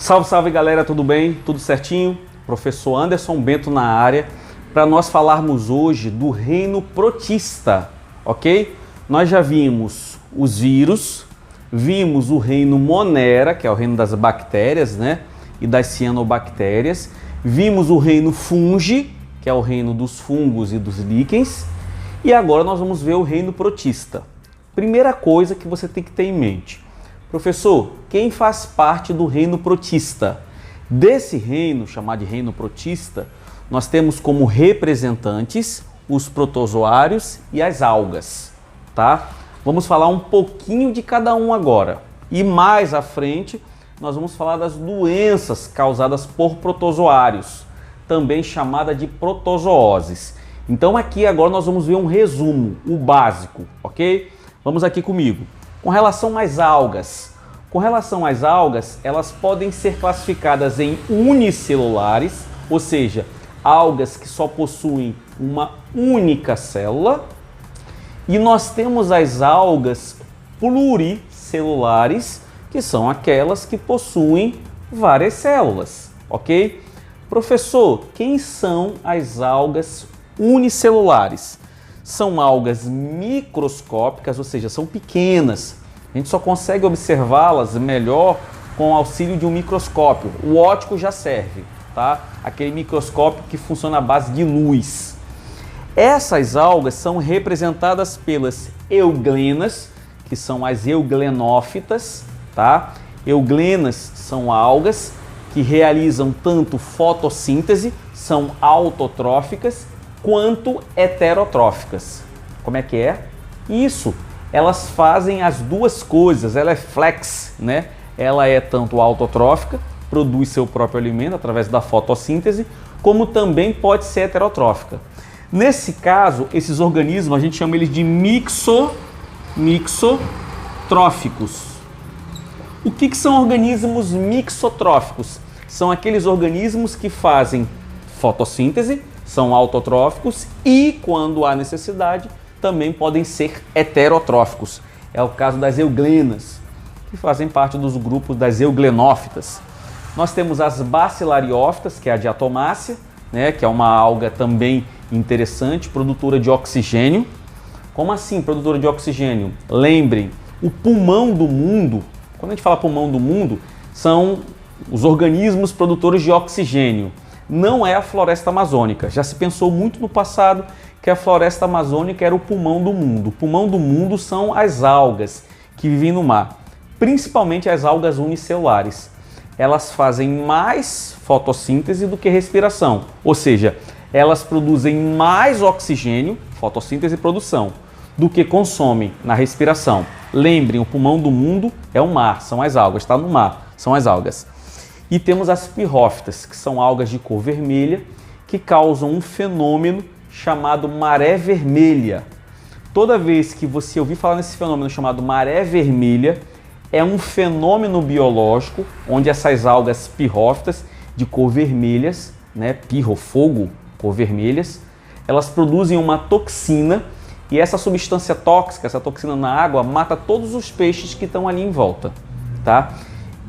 Salve, salve galera, tudo bem? Tudo certinho? Professor Anderson Bento na área, para nós falarmos hoje do reino protista, ok? Nós já vimos os vírus, vimos o reino Monera, que é o reino das bactérias, né? E das cianobactérias, vimos o reino Fungi, que é o reino dos fungos e dos líquens, e agora nós vamos ver o reino protista. Primeira coisa que você tem que ter em mente: professor, quem faz parte do reino protista? Desse reino, chamado de reino protista, nós temos como representantes os protozoários e as algas, tá? Vamos falar um pouquinho de cada um agora. E mais à frente, nós vamos falar das doenças causadas por protozoários, também chamada de protozooses. Então aqui agora nós vamos ver um resumo, o básico, ok? Vamos aqui comigo. Com relação às algas, elas podem ser classificadas em unicelulares, ou seja, algas que só possuem uma única célula, e nós temos as algas pluricelulares, que são aquelas que possuem várias células, ok? Professor, quem são as algas unicelulares? São algas microscópicas, ou seja, são pequenas. A gente só consegue observá-las melhor com o auxílio de um microscópio. O óptico já serve, tá? Aquele microscópio que funciona à base de luz. Essas algas são representadas pelas euglenas, que são as euglenófitas, tá? Euglenas são algas que realizam tanto fotossíntese, são autotróficas, quanto heterotróficas. Como é que é? Isso, elas fazem as duas coisas, ela é flex, né? Ela é tanto autotrófica, produz seu próprio alimento através da fotossíntese, como também pode ser heterotrófica. Nesse caso, esses organismos, a gente chama eles de mixotróficos. O que são organismos mixotróficos? São aqueles organismos que fazem fotossíntese, são autotróficos e, quando há necessidade, também podem ser heterotróficos. É o caso das euglenas, que fazem parte dos grupos das euglenófitas. Nós temos as bacilariófitas, que é a diatomácea, né, que é uma alga também interessante, produtora de oxigênio. Como assim, produtora de oxigênio? Lembrem, o pulmão do mundo, quando a gente fala pulmão do mundo, são os organismos produtores de oxigênio. Não é a floresta amazônica. Já se pensou muito no passado que a floresta amazônica era o pulmão do mundo. O pulmão do mundo são as algas que vivem no mar, principalmente as algas unicelulares. Elas fazem mais fotossíntese do que respiração, ou seja, elas produzem mais oxigênio, fotossíntese e produção, do que consomem na respiração. Lembrem, o pulmão do mundo é o mar, são as algas, está no mar, são as algas. E temos as pirrófitas, que são algas de cor vermelha, que causam um fenômeno chamado maré vermelha. Toda vez que você ouvir falar nesse fenômeno chamado maré vermelha, é um fenômeno biológico onde essas algas pirrófitas de cor vermelhas, né, pirro, fogo, cor vermelhas, elas produzem uma toxina, e essa substância tóxica, essa toxina na água, mata todos os peixes que estão ali em volta, tá?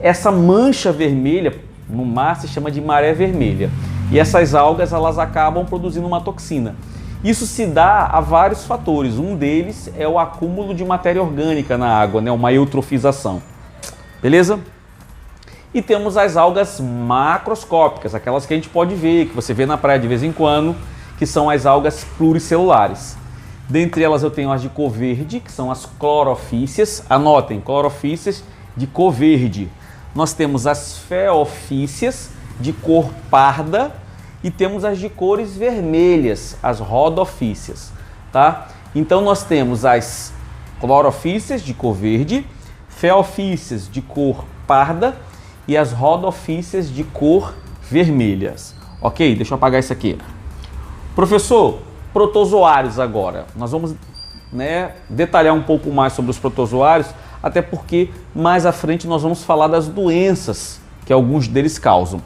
Essa mancha vermelha no mar se chama de maré vermelha. E essas algas, elas acabam produzindo uma toxina. Isso se dá a vários fatores. Um deles é o acúmulo de matéria orgânica na água, né? Uma eutrofização. Beleza? E temos as algas macroscópicas, aquelas que a gente pode ver, que você vê na praia de vez em quando, que são as algas pluricelulares. Dentre elas eu tenho as de cor verde, que são as clorofíceas. Anotem, clorofíceas de cor verde. Nós temos as feofíceas de cor parda e temos as de cores vermelhas, as rodofíceas, tá? Então nós temos as clorofíceas de cor verde, feofíceas de cor parda e as rodofíceas de cor vermelhas. Ok? Deixa eu apagar isso aqui. Professor, protozoários agora. Nós vamos, detalhar um pouco mais sobre os protozoários, até porque mais à frente nós vamos falar das doenças que alguns deles causam.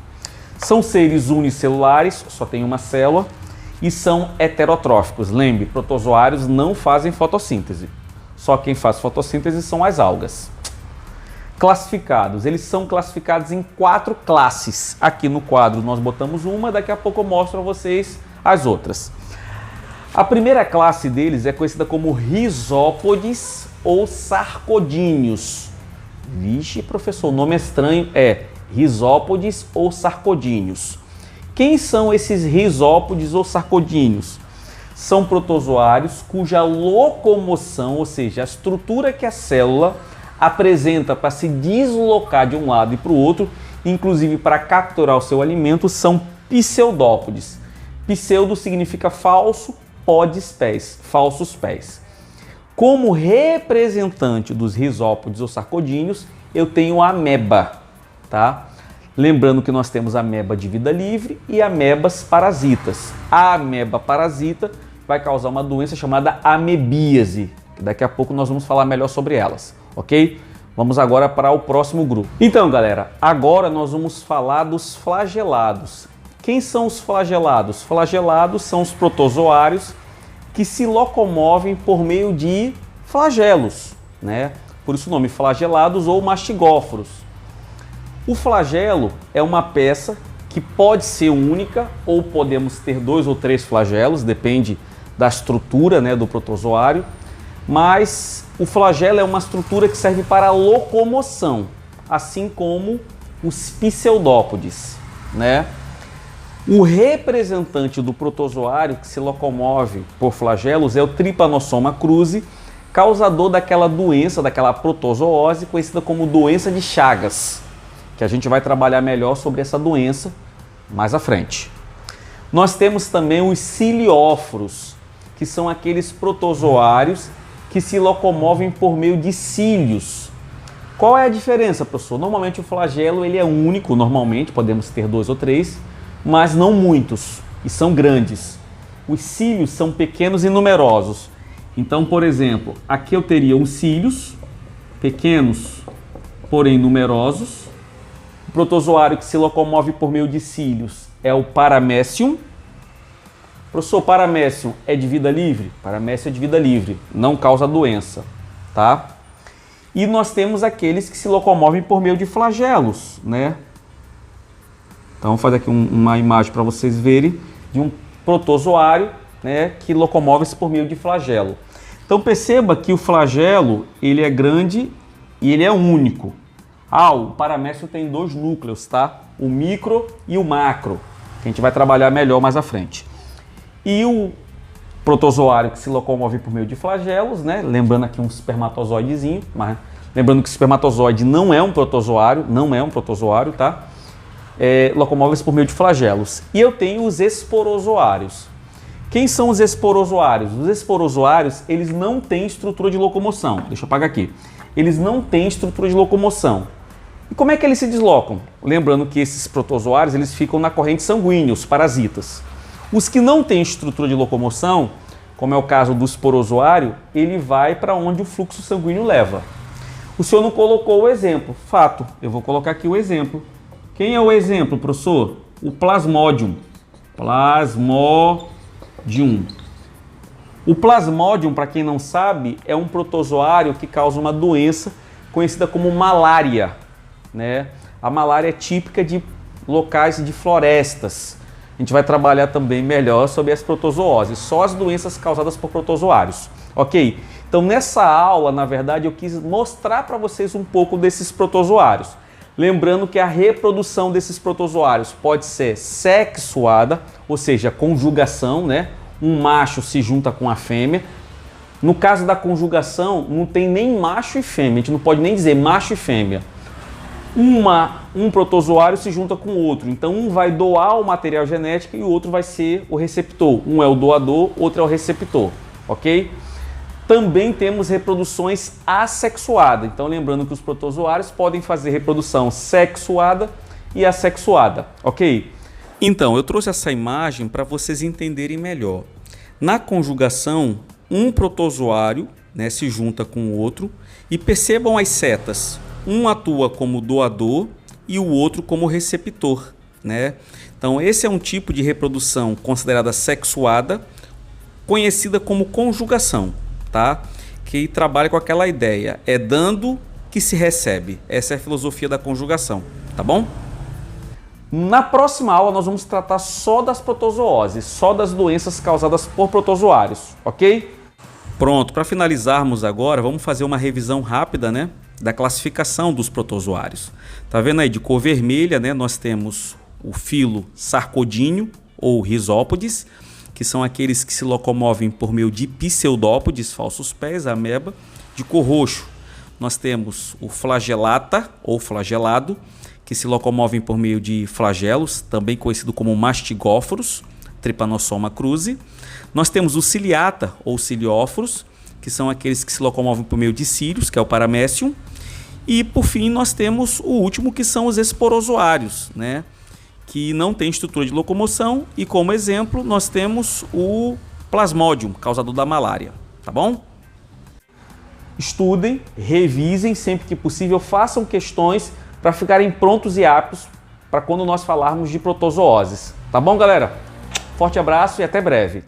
São seres unicelulares, só tem uma célula, e são heterotróficos. Lembre, protozoários não fazem fotossíntese. Só quem faz fotossíntese são as algas. classificados? Eles são classificados em 4 classes. Aqui no quadro nós botamos uma, daqui a pouco eu mostro a vocês as outras. A primeira classe deles é conhecida como rizópodes ou sarcodíneos. Vixe, professor, o nome é estranho, rizópodes ou sarcodíneos. Quem são esses rizópodes ou sarcodíneos? São protozoários cuja locomoção, ou seja, a estrutura que a célula apresenta para se deslocar de um lado e para o outro, inclusive para capturar o seu alimento, são pseudópodes. Pseudo significa falso, podes pés, falsos pés. Como representante dos rizópodes ou sarcodíneos, eu tenho a ameba, tá? Lembrando que nós temos a ameba de vida livre e amebas parasitas. A ameba parasita vai causar uma doença chamada amebíase. Daqui a pouco nós vamos falar melhor sobre elas, ok? Vamos agora para o próximo grupo. Então, galera, agora nós vamos falar dos flagelados. Quem são os flagelados? Flagelados são os protozoários que se locomovem por meio de flagelos, né? Por isso o nome flagelados ou mastigóforos. O flagelo é uma peça que pode ser única ou podemos ter 2 ou 3 flagelos, depende da estrutura, né, do protozoário, mas o flagelo é uma estrutura que serve para a locomoção, assim como os pseudópodes, né? O representante do protozoário que se locomove por flagelos é o Trypanosoma cruzi, causador daquela doença, daquela protozoose conhecida como doença de Chagas, que a gente vai trabalhar melhor sobre essa doença mais à frente. Nós temos também os cilióforos, que são aqueles protozoários que se locomovem por meio de cílios. Qual é a diferença, professor? Normalmente o flagelo ele é único, normalmente podemos ter 2 ou 3, mas não muitos, e são grandes. Os cílios são pequenos e numerosos. Então, por exemplo, aqui eu teria os cílios, pequenos, porém numerosos. O protozoário que se locomove por meio de cílios é o Paramecium. Professor, Paramecium é de vida livre? Paramecium é de vida livre, não causa doença, tá? E nós temos aqueles que se locomovem por meio de flagelos, né? Então, vou fazer aqui uma imagem para vocês verem de um protozoário, né, que locomove-se por meio de flagelo. Então, perceba que o flagelo ele é grande e ele é único. O Paramecium tem 2 núcleos, tá? O micro e o macro, que a gente vai trabalhar melhor mais à frente. E o protozoário que se locomove por meio de flagelos, né? Lembrando aqui um espermatozoidezinho, mas lembrando que o espermatozoide não é um protozoário, tá? Locomove-se por meio de flagelos. E eu tenho os esporozoários. Quem são os esporozoários? Os esporozoários, eles não têm estrutura de locomoção. Deixa eu apagar aqui. Eles não têm estrutura de locomoção. E como é que eles se deslocam? Lembrando que esses protozoários, eles ficam na corrente sanguínea, os parasitas. Os que não têm estrutura de locomoção, como é o caso do esporozoário, ele vai para onde o fluxo sanguíneo leva. O senhor não colocou o exemplo. Fato, eu vou colocar aqui o exemplo. Quem é o exemplo, professor? O Plasmodium. Plasmodium. O Plasmodium, para quem não sabe, é um protozoário que causa uma doença conhecida como malária, né? A malária é típica de locais de florestas. A gente vai trabalhar também melhor sobre as protozooses, só as doenças causadas por protozoários, ok? Então nessa aula, na verdade, eu quis mostrar para vocês um pouco desses protozoários. Lembrando que a reprodução desses protozoários pode ser sexuada, ou seja, conjugação, né? Um macho se junta com a fêmea. No caso da conjugação, não tem nem macho e fêmea, a gente não pode nem dizer macho e fêmea. Um protozoário se junta com o outro, então um vai doar o material genético e o outro vai ser o receptor. Um é o doador, outro é o receptor, ok? Também temos reproduções assexuadas, então lembrando que os protozoários podem fazer reprodução sexuada e assexuada, ok? Então, eu trouxe essa imagem para vocês entenderem melhor. Na conjugação, um protozoário, né, se junta com o outro e percebam as setas. Um atua como doador e o outro como receptor, né? Então, esse é um tipo de reprodução considerada sexuada, conhecida como conjugação, tá? Que trabalha com aquela ideia, dando que se recebe. Essa é a filosofia da conjugação, tá bom? Na próxima aula nós vamos tratar só das protozooses, só das doenças causadas por protozoários, ok? Pronto, para finalizarmos agora, vamos fazer uma revisão rápida, né, da classificação dos protozoários. Tá vendo aí, de cor vermelha, né, nós temos o filo Sarcodíneo ou Rhizópodes, que são aqueles que se locomovem por meio de pseudópodes, falsos pés, ameba. De cor roxo, nós temos o Flagellata ou flagelado, que se locomovem por meio de flagelos, também conhecido como mastigóforos, Trypanosoma cruzi. Nós temos o Ciliata ou cilióforos, que são aqueles que se locomovem por meio de cílios, que é o Paramecium. E por fim nós temos o último, que são os esporozoários, né, que não tem estrutura de locomoção, e como exemplo nós temos o Plasmodium, causador da malária, tá bom? Estudem, revisem sempre que possível, façam questões para ficarem prontos e aptos para quando nós falarmos de protozooses, tá bom, galera? Forte abraço e até breve.